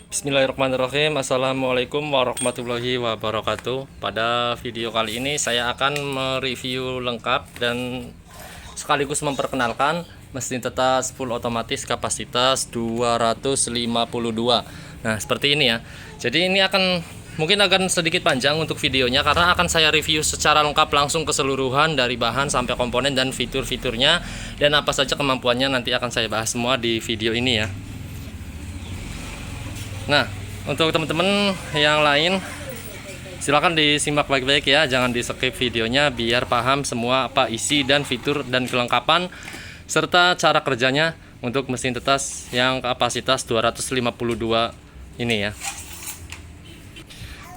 Bismillahirrahmanirrahim. Assalamualaikum warahmatullahi wabarakatuh. Pada video kali ini saya akan mereview lengkap dan sekaligus memperkenalkan mesin tetas full otomatis kapasitas 252. Nah, seperti ini ya. Jadi ini mungkin akan sedikit panjang untuk videonya karena akan saya review secara lengkap langsung keseluruhan dari bahan sampai komponen dan fitur-fiturnya, dan apa saja kemampuannya nanti akan saya bahas semua di video ini ya. Nah, untuk teman-teman yang lain silahkan disimak baik-baik ya, jangan di skip videonya biar paham semua apa isi dan fitur dan kelengkapan serta cara kerjanya untuk mesin tetas yang kapasitas 252 ini ya.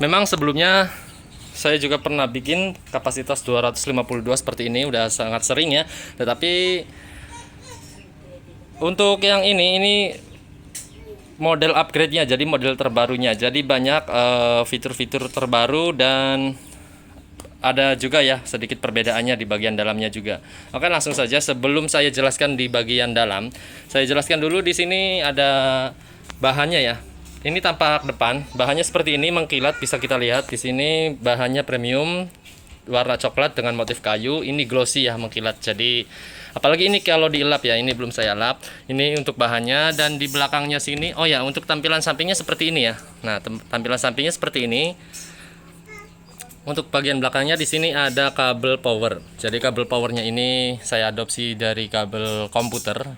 Memang sebelumnya saya juga pernah bikin kapasitas 252 seperti ini, udah sangat sering ya. Tetapi untuk yang ini model upgrade-nya, jadi model terbarunya. Jadi banyak fitur-fitur terbaru dan ada juga ya sedikit perbedaannya di bagian dalamnya juga. Oke, langsung saja sebelum saya jelaskan di bagian dalam, saya jelaskan dulu di sini ada bahannya ya. Ini tampak depan, bahannya seperti ini mengkilat, bisa kita lihat di sini bahannya premium warna coklat dengan motif kayu. Ini glossy ya, mengkilat. Jadi apalagi ini kalau dielap ya, ini belum saya lap. Ini untuk bahannya, dan di belakangnya sini, oh ya, untuk tampilan sampingnya seperti ini ya. Nah, tampilan sampingnya seperti ini. Untuk bagian belakangnya di sini ada kabel power. Jadi kabel powernya ini saya adopsi dari kabel komputer,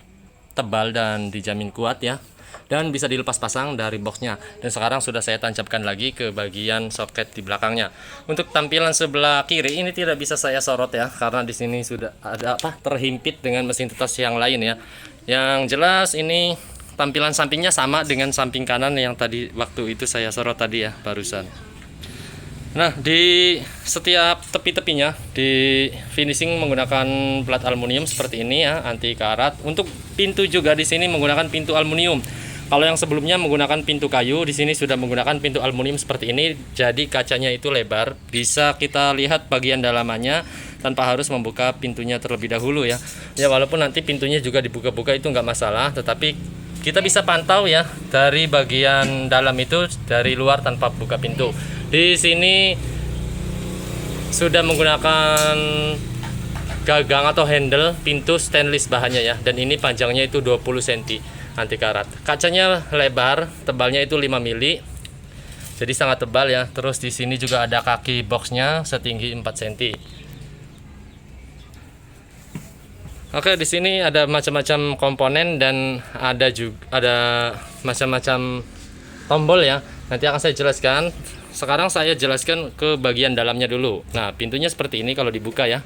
tebal dan dijamin kuat ya. Dan bisa dilepas pasang dari boxnya, dan sekarang sudah saya tancapkan lagi ke bagian soket di belakangnya. Untuk tampilan sebelah kiri ini tidak bisa saya sorot ya, karena di sini sudah ada terhimpit dengan mesin tetas yang lain ya. Yang jelas ini tampilan sampingnya sama dengan samping kanan yang tadi waktu itu saya sorot tadi ya barusan. Nah, di setiap tepi-tepinya di finishing menggunakan plat aluminium seperti ini ya, anti karat. Untuk pintu juga di sini menggunakan pintu aluminium. Kalau yang sebelumnya menggunakan pintu kayu, di sini sudah menggunakan pintu aluminium seperti ini. Jadi kacanya itu lebar, bisa kita lihat bagian dalamannya tanpa harus membuka pintunya terlebih dahulu ya. Ya, walaupun nanti pintunya juga dibuka-buka itu nggak masalah, tetapi kita bisa pantau ya dari bagian dalam itu dari luar tanpa buka pintu. Di sini sudah menggunakan gagang atau handle pintu stainless bahannya ya, dan ini panjangnya itu 20 cm anti karat. Kacanya lebar, tebalnya itu 5 mili. Jadi sangat tebal ya. Terus di sini juga ada kaki boxnya setinggi 4 cm. Oke, di sini ada macam-macam komponen dan ada macam-macam tombol ya. Nanti akan saya jelaskan. Sekarang saya jelaskan ke bagian dalamnya dulu. Nah, pintunya seperti ini kalau dibuka ya.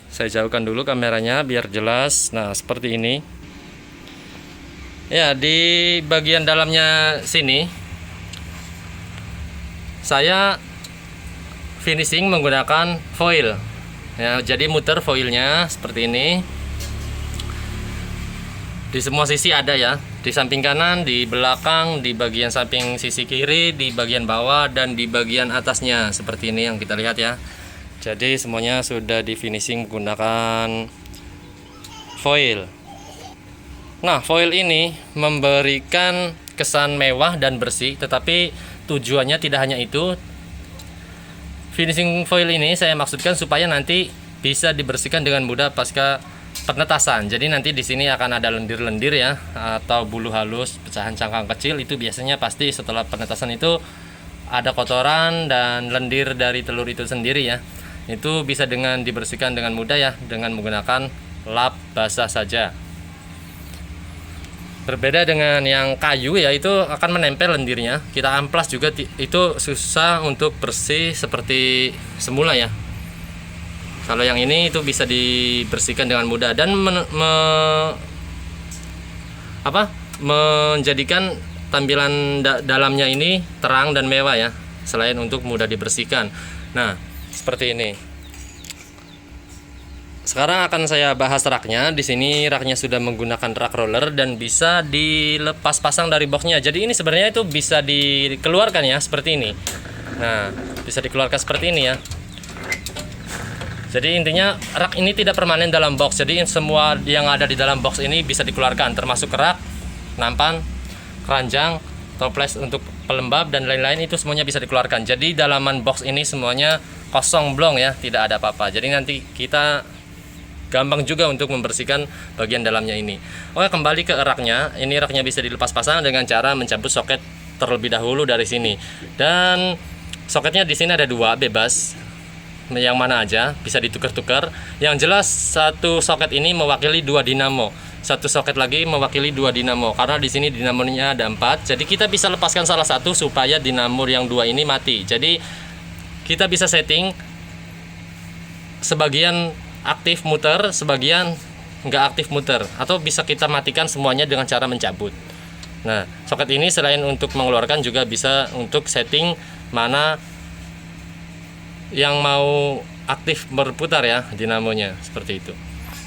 Saya jauhkan dulu kameranya biar jelas. Nah, seperti ini. Ya, di bagian dalamnya sini saya finishing menggunakan foil. Ya, jadi muter foilnya seperti ini. Di semua sisi ada ya. Di samping kanan, di belakang, di bagian samping sisi kiri, di bagian bawah, dan di bagian atasnya seperti ini yang kita lihat ya. Jadi semuanya sudah di finishing menggunakan foil. Nah, foil ini memberikan kesan mewah dan bersih, tetapi tujuannya tidak hanya itu. Finishing foil ini saya maksudkan supaya nanti bisa dibersihkan dengan mudah pasca penetasan. Jadi nanti di sini akan ada lendir-lendir ya, atau bulu halus, pecahan cangkang kecil, itu biasanya pasti setelah penetasan itu ada kotoran dan lendir dari telur itu sendiri ya. Itu bisa dengan dibersihkan dengan mudah ya, dengan menggunakan lap basah saja. Berbeda dengan yang kayu ya, itu akan menempel lendirnya. Kita amplas juga itu susah untuk bersih seperti semula ya. Kalau yang ini itu bisa dibersihkan dengan mudah dan menjadikan tampilan dalamnya ini terang dan mewah ya, selain untuk mudah dibersihkan. Nah, seperti ini. Sekarang akan saya bahas raknya. Di sini raknya sudah menggunakan rak roller dan bisa dilepas pasang dari boxnya. Jadi ini sebenarnya itu bisa dikeluarkan ya, seperti ini. Nah, bisa dikeluarkan seperti ini ya. Jadi intinya rak ini tidak permanen dalam box. Jadi semua yang ada di dalam box ini bisa dikeluarkan, termasuk rak, nampan, keranjang, toples untuk pelembab dan lain-lain itu semuanya bisa dikeluarkan. Jadi dalaman box ini semuanya kosong blong ya, tidak ada apa-apa. Jadi nanti kita gampang juga untuk membersihkan bagian dalamnya ini. Oke, kembali ke raknya. Ini raknya bisa dilepas pasang dengan cara mencabut soket terlebih dahulu dari sini. Dan soketnya di sini ada dua, bebas. Yang mana aja bisa ditukar-tukar. Yang jelas satu soket ini mewakili dua dinamo. Satu soket lagi mewakili dua dinamo, karena di sini dinamonya ada 4. Jadi kita bisa lepaskan salah satu supaya dinamo yang dua ini mati. Jadi kita bisa setting sebagian aktif muter, sebagian nggak aktif muter, atau bisa kita matikan semuanya dengan cara mencabut. Nah, soket ini selain untuk mengeluarkan juga bisa untuk setting mana yang mau aktif berputar ya dinamonya, seperti itu.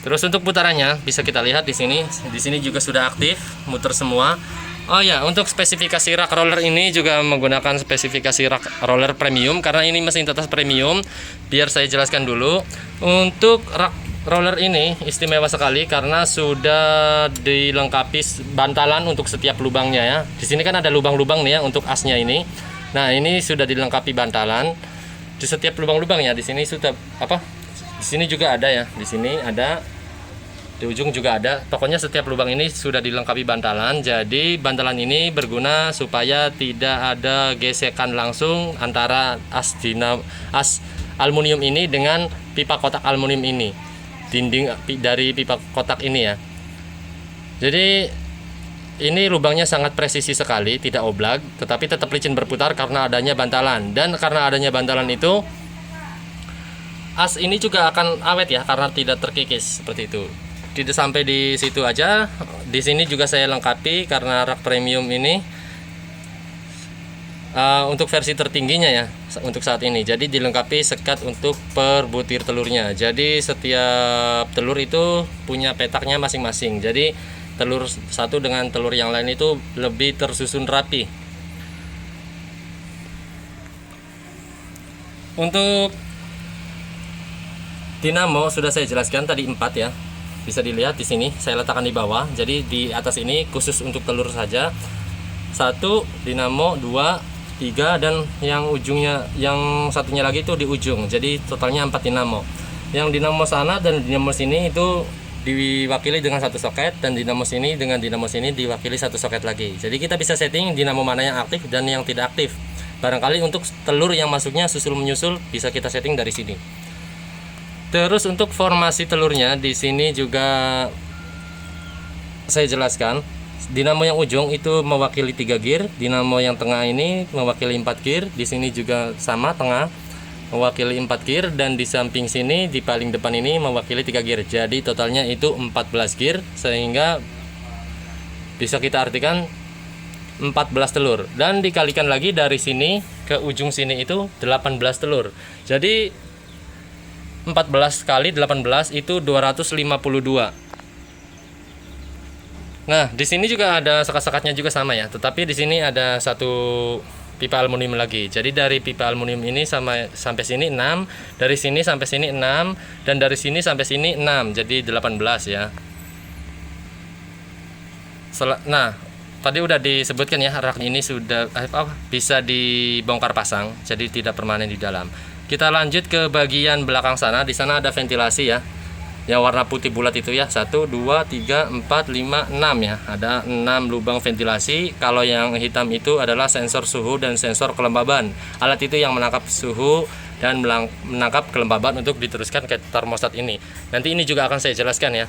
Terus untuk putarannya bisa kita lihat di sini. Di sini juga sudah aktif, muter semua. Oh ya, untuk spesifikasi rak roller ini juga menggunakan spesifikasi rak roller premium karena ini mesin tetes premium. Biar saya jelaskan dulu. Untuk rak roller ini istimewa sekali karena sudah dilengkapi bantalan untuk setiap lubangnya ya. Di sini kan ada lubang-lubang nih ya untuk asnya ini. Nah, ini sudah dilengkapi bantalan di setiap lubang-lubangnya. Di sini sudah apa? Di sini juga ada ya. Di sini ada, di ujung juga ada. Pokoknya setiap lubang ini sudah dilengkapi bantalan. Jadi bantalan ini berguna supaya tidak ada gesekan langsung antara as aluminium ini dengan pipa kotak aluminium ini, dinding dari pipa kotak ini ya. Jadi ini lubangnya sangat presisi sekali, tidak oblak, tetapi tetap licin berputar karena adanya bantalan. Dan karena adanya bantalan itu, as ini juga akan awet ya karena tidak terkikis seperti itu. Tidak sampai di situ aja. Di sini juga saya lengkapi karena rak premium ini untuk versi tertingginya ya untuk saat ini. Jadi dilengkapi sekat untuk per butir telurnya. Jadi setiap telur itu punya petaknya masing-masing. Jadi telur satu dengan telur yang lain itu lebih tersusun rapi. Untuk dinamo sudah saya jelaskan tadi 4 ya. Bisa dilihat di sini saya letakkan di bawah. Jadi di atas ini khusus untuk telur saja. 1 dinamo, 2, 3, dan yang ujungnya yang satunya lagi itu di ujung. Jadi totalnya 4 dinamo. Yang dinamo sana dan dinamo sini itu diwakili dengan satu soket, dan dinamo sini dengan dinamo sini diwakili satu soket lagi. Jadi kita bisa setting dinamo mana yang aktif dan yang tidak aktif. Barangkali untuk telur yang masuknya susul menyusul bisa kita setting dari sini. Terus untuk formasi telurnya di sini juga saya jelaskan. Dinamo yang ujung itu mewakili 3 gear, dinamo yang tengah ini mewakili 4 gear, di sini juga sama tengah mewakili 4 gear, dan di samping sini di paling depan ini mewakili 3 gear. Jadi totalnya itu 14 gear, sehingga bisa kita artikan 14 telur, dan dikalikan lagi dari sini ke ujung sini itu 18 telur. Jadi 14 kali 18 itu 252. Nah, di sini juga ada sekat-sekatnya juga sama ya, tetapi di sini ada satu pipa aluminium lagi. Jadi dari pipa aluminium ini sampai sini 6, dari sini sampai sini 6, dan dari sini sampai sini 6. Jadi 18 ya. Nah, tadi udah disebutkan ya, rak ini sudah bisa dibongkar pasang, jadi tidak permanen di dalam. Kita lanjut ke bagian belakang sana. Di sana ada ventilasi ya, yang warna putih bulat itu ya. 1, 2, 3, 4, 5, 6 ya. Ada 6 lubang ventilasi. Kalau yang hitam itu adalah sensor suhu dan sensor kelembaban. Alat itu yang menangkap suhu dan menangkap kelembaban untuk diteruskan ke termostat ini. Nanti ini juga akan saya jelaskan ya.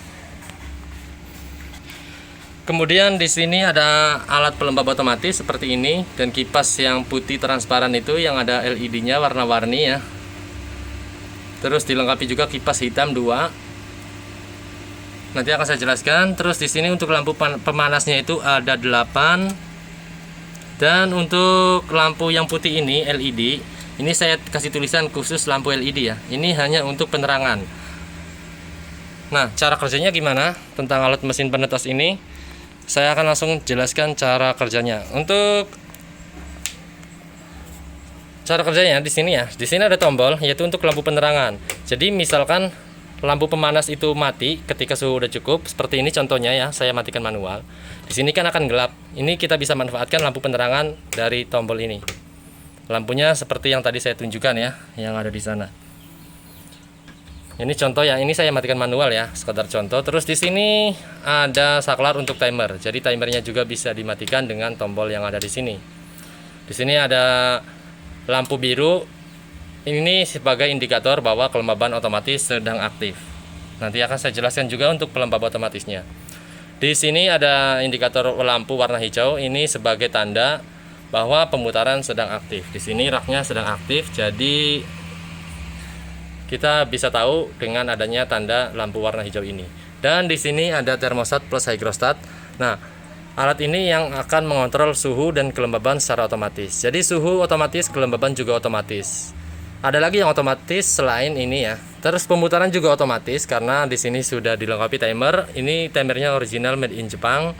Kemudian di sini ada alat pelembab otomatis seperti ini, dan kipas yang putih transparan itu yang ada LED-nya warna-warni ya. Terus dilengkapi juga kipas hitam 2. Nanti akan saya jelaskan. Terus di sini untuk lampu pemanasnya itu ada 8. Dan untuk lampu yang putih ini LED, ini saya kasih tulisan khusus lampu LED ya. Ini hanya untuk penerangan. Nah, cara kerjanya gimana tentang alat mesin penetes ini? Saya akan langsung jelaskan cara kerjanya. Untuk cara kerjanya di sini ya. Di sini ada tombol yaitu untuk lampu penerangan. Jadi misalkan lampu pemanas itu mati ketika suhu udah cukup, seperti ini contohnya ya, saya matikan manual. Di sini kan akan gelap. Ini kita bisa manfaatkan lampu penerangan dari tombol ini. Lampunya seperti yang tadi saya tunjukkan ya, yang ada di sana. Ini contoh ya, ini saya matikan manual ya, sekedar contoh. Terus di sini ada saklar untuk timer. Jadi timernya juga bisa dimatikan dengan tombol yang ada di sini. Di sini ada lampu biru. Ini sebagai indikator bahwa kelembaban otomatis sedang aktif. Nanti akan saya jelaskan juga untuk pelembab otomatisnya. Di sini ada indikator lampu warna hijau. Ini sebagai tanda bahwa pemutaran sedang aktif. Di sini raknya sedang aktif, jadi kita bisa tahu dengan adanya tanda lampu warna hijau ini. Dan di sini ada termostat plus hygrostat. Nah, alat ini yang akan mengontrol suhu dan kelembaban secara otomatis. Jadi suhu otomatis, kelembaban juga otomatis. Ada lagi yang otomatis selain ini ya. Terus pemutaran juga otomatis karena di sini sudah dilengkapi timer. Ini timernya original made in Jepang.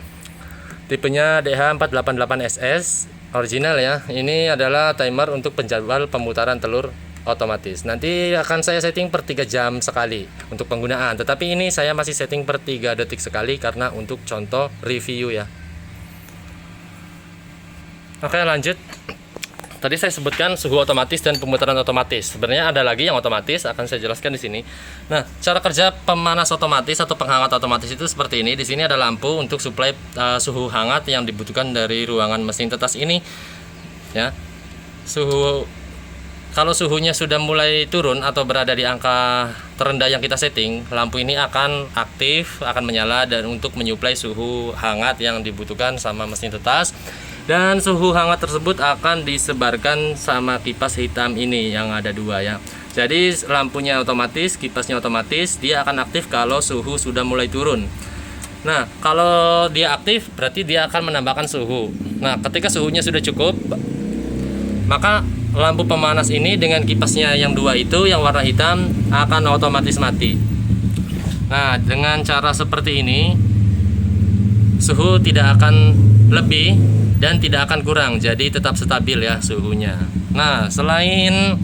Tipenya DH488SS original ya. Ini adalah timer untuk penjadwal pemutaran telur otomatis. Nanti akan saya setting per 3 jam sekali untuk penggunaan. Tetapi ini saya masih setting per 3 detik sekali karena untuk contoh review ya. Oke, lanjut. Tadi saya sebutkan suhu otomatis dan pemutaran otomatis. Sebenarnya ada lagi yang otomatis, akan saya jelaskan di sini. Nah, cara kerja pemanas otomatis atau penghangat otomatis itu seperti ini. Di sini ada lampu untuk suplai suhu hangat yang dibutuhkan dari ruangan mesin tetas ini. Ya, kalau suhunya sudah mulai turun atau berada di angka terendah yang kita setting, lampu ini akan aktif, akan menyala dan untuk menyuplai suhu hangat yang dibutuhkan sama mesin tetas. Dan suhu hangat tersebut akan disebarkan sama kipas hitam ini yang ada 2 ya. Jadi lampunya otomatis, kipasnya otomatis, dia akan aktif kalau suhu sudah mulai turun. Nah, kalau dia aktif berarti dia akan menambahkan suhu. Nah, ketika suhunya sudah cukup, maka lampu pemanas ini dengan kipasnya yang 2 itu yang warna hitam akan otomatis mati. Nah, dengan cara seperti ini suhu tidak akan lebih dan tidak akan kurang, jadi tetap stabil ya suhunya. Nah, selain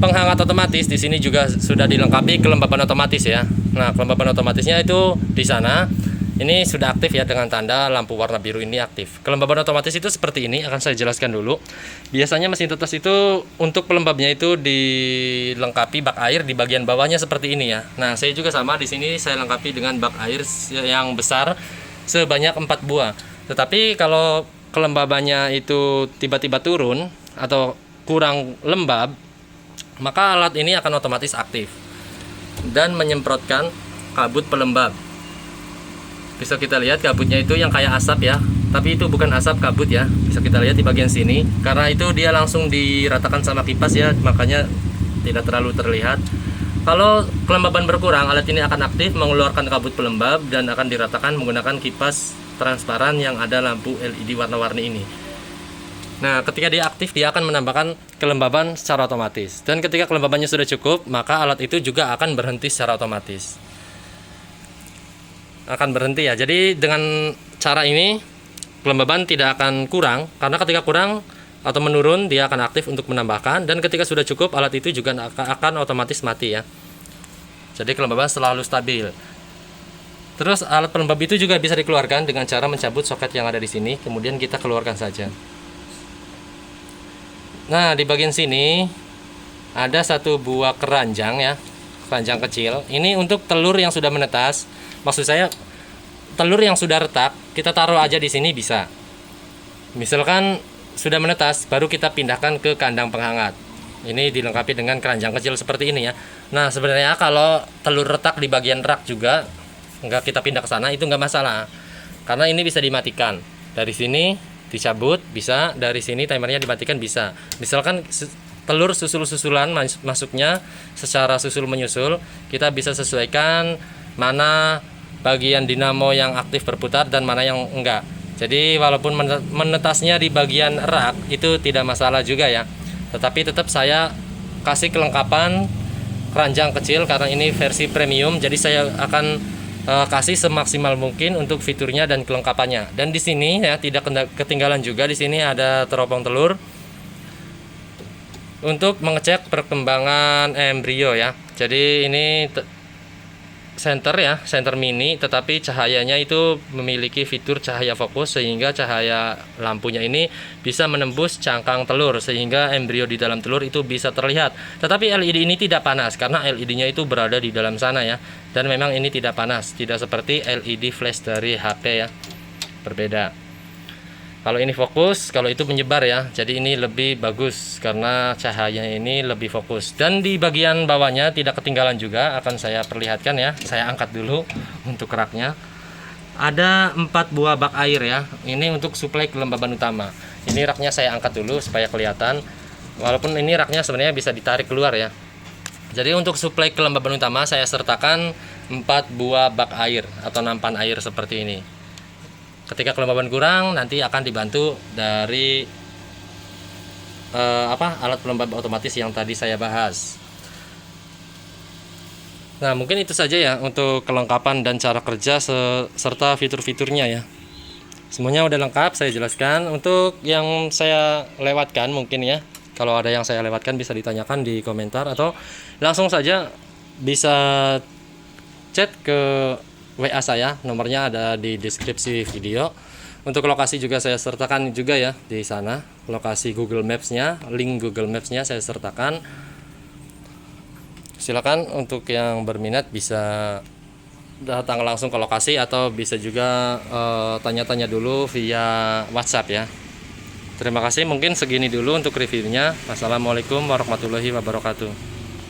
penghangat otomatis, di sini juga sudah dilengkapi kelembaban otomatis ya. Nah, kelembaban otomatisnya itu di sana. Ini sudah aktif ya dengan tanda lampu warna biru ini aktif. Kelembaban otomatis itu seperti ini, akan saya jelaskan dulu. Biasanya mesin tetes itu untuk pelembabnya itu dilengkapi bak air di bagian bawahnya seperti ini ya. Nah, saya juga sama di sini saya lengkapi dengan bak air yang besar sebanyak 4 buah. Tetapi kalau kelembabannya itu tiba-tiba turun atau kurang lembab, maka alat ini akan otomatis aktif dan menyemprotkan kabut pelembab. Bisa kita lihat kabutnya itu yang kayak asap ya, tapi itu bukan asap kabut ya. Bisa kita lihat di bagian sini, karena itu dia langsung diratakan sama kipas ya, makanya tidak terlalu terlihat. Kalau kelembaban berkurang, alat ini akan aktif mengeluarkan kabut pelembab dan akan diratakan menggunakan kipas transparan yang ada lampu LED warna-warni ini. Nah, ketika dia aktif, dia akan menambahkan kelembaban secara otomatis. Dan ketika kelembabannya sudah cukup, maka alat itu juga akan berhenti secara otomatis. Akan berhenti ya. Jadi dengan cara ini kelembaban tidak akan kurang, karena ketika kurang atau menurun dia akan aktif untuk menambahkan, dan ketika sudah cukup alat itu juga akan otomatis mati ya. Jadi kelembaban selalu stabil. Terus alat pelembab itu juga bisa dikeluarkan dengan cara mencabut soket yang ada di sini, kemudian kita keluarkan saja. Nah, di bagian sini ada satu buah keranjang ya, keranjang kecil. Ini untuk telur yang sudah menetas. Maksud saya telur yang sudah retak kita taruh aja di sini bisa. Misalkan sudah menetas, baru kita pindahkan ke kandang penghangat. Ini dilengkapi dengan keranjang kecil seperti ini ya. Nah, sebenarnya kalau telur retak di bagian rak juga nggak kita pindah ke sana, itu nggak masalah, karena ini bisa dimatikan. Dari sini dicabut bisa, dari sini timernya dimatikan bisa. Misalkan telur susul-susulan masuknya secara susul menyusul, kita bisa sesuaikan mana bagian dinamo yang aktif berputar dan mana yang enggak. Jadi walaupun menetasnya di bagian rak itu tidak masalah juga ya. Tetapi tetap saya kasih kelengkapan keranjang kecil karena ini versi premium. Jadi saya akan kasih semaksimal mungkin untuk fiturnya dan kelengkapannya. Dan di sini ya tidak ketinggalan juga, di sini ada teropong telur. untuk mengecek perkembangan embrio ya. Jadi ini senter ya, senter mini, tetapi cahayanya itu memiliki fitur cahaya fokus sehingga cahaya lampunya ini bisa menembus cangkang telur sehingga embrio di dalam telur itu bisa terlihat. Tetapi LED ini tidak panas karena LED-nya itu berada di dalam sana ya. Dan memang ini tidak panas, tidak seperti LED flash dari HP ya. Berbeda. Kalau ini fokus, kalau itu menyebar ya. Jadi ini lebih bagus karena cahayanya ini lebih fokus. Dan di bagian bawahnya tidak ketinggalan juga, akan saya perlihatkan ya. Saya angkat dulu untuk raknya. Ada 4 buah bak air ya. Ini untuk suplai kelembaban utama. Ini raknya saya angkat dulu supaya kelihatan. Walaupun ini raknya sebenarnya bisa ditarik keluar ya. Jadi untuk suplai kelembaban utama saya sertakan 4 buah bak air atau nampan air seperti ini. Ketika kelembaban kurang, nanti akan dibantu dari alat pelembab otomatis yang tadi saya bahas. Nah, mungkin itu saja ya untuk kelengkapan dan cara kerja serta fitur-fiturnya ya. Semuanya udah lengkap saya jelaskan. Untuk yang saya lewatkan mungkin ya, kalau ada yang saya lewatkan bisa ditanyakan di komentar atau langsung saja bisa chat ke WA saya, nomornya ada di deskripsi video. Untuk lokasi juga saya sertakan juga ya di sana, lokasi Google Maps-nya, link Google Maps-nya saya sertakan. Silakan untuk yang berminat bisa datang langsung ke lokasi atau bisa juga tanya-tanya dulu via WhatsApp ya. Terima kasih, mungkin segini dulu untuk reviewnya. Wassalamualaikum warahmatullahi wabarakatuh.